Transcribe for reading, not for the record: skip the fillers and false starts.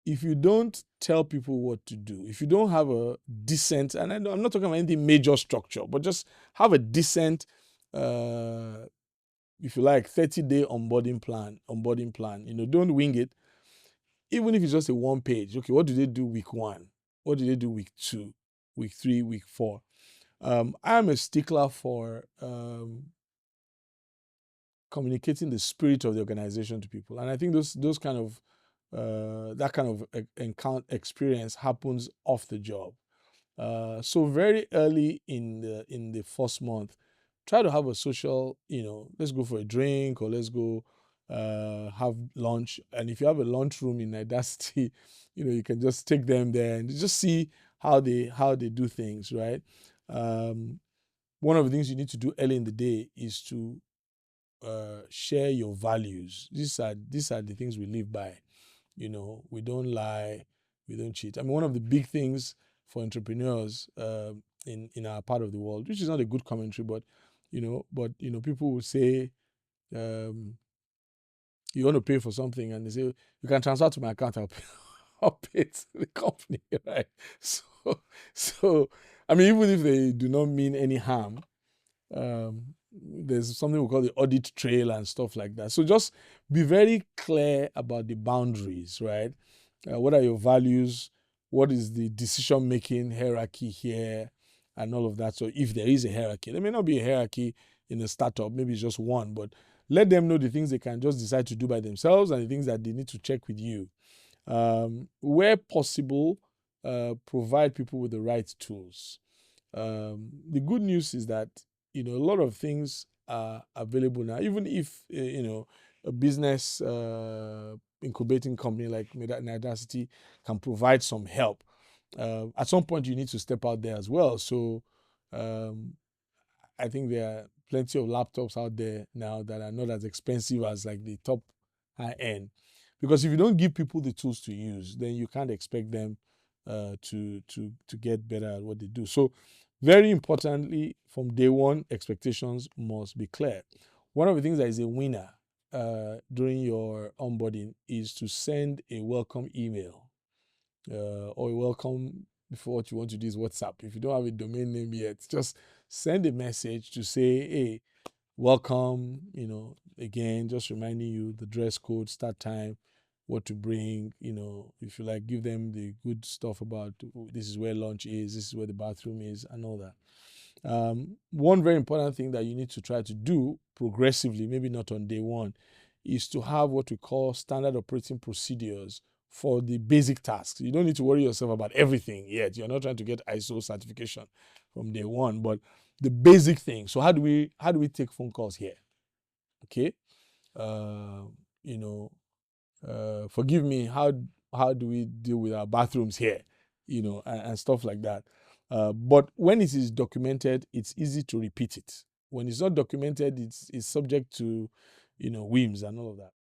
if you don't tell people what to do, if you don't have a decent, and I'm not talking about anything major structure, but just have a decent, if you like, 30-day onboarding plan. Don't wing it. Even if it's just a one page, okay, what do they do week 1? What do they do week 2, week 3, week 4? I'm a stickler for communicating the spirit of the organization to people, and I think those kind of that kind of experience happens off the job. So very early in the first month, try to have a social, let's go for a drink, or let's go have lunch. And if you have a lunch room in Nidacity, you can just take them there and just see how they do things, right? One of the things you need to do early in the day is to share your values. These are the things we live by. We don't lie, we don't cheat. I mean, one of the big things for entrepreneurs in our part of the world, which is not a good commentary, but people will say, you want to pay for something, and they say, you can transfer to my account, I'll pay it to the company, right? So I mean, even if they do not mean any harm, there's something we call the audit trail and stuff like that. So just be very clear about the boundaries, right? What are your values? What is the decision-making hierarchy here, and all of that? So if there is a hierarchy, there may not be a hierarchy in a startup, maybe it's just one, but let them know the things they can just decide to do by themselves and the things that they need to check with you. Where possible, provide people with the right tools. The good news is that a lot of things are available now. Even if a business incubating company like Nidacity can provide some help, at some point you need to step out there as well. So I think there are plenty of laptops out there now that are not as expensive as like the top high end, because if you don't give people the tools to use, then you can't expect them to get better at what they do. So very importantly, from day one, expectations must be clear. One of the things that is a winner during your onboarding is to send a welcome email or a welcome. Before, what you want to do is WhatsApp. If you don't have a domain name yet, just send a message to say, hey, welcome, again, just reminding you the dress code, start time, what to bring, if you like, give them the good stuff about this is where lunch is, this is where the bathroom is, and all that. One very important thing that you need to try to do progressively, maybe not on day one, is to have what we call standard operating procedures for the basic tasks. You don't need to worry yourself about everything yet. You're not trying to get ISO certification from day one, but the basic thing. So how do we take phone calls here? Okay. Forgive me, how do we deal with our bathrooms here? And stuff like that. But when it is documented, it's easy to repeat it. When it's not documented, it's subject to whims and all of that.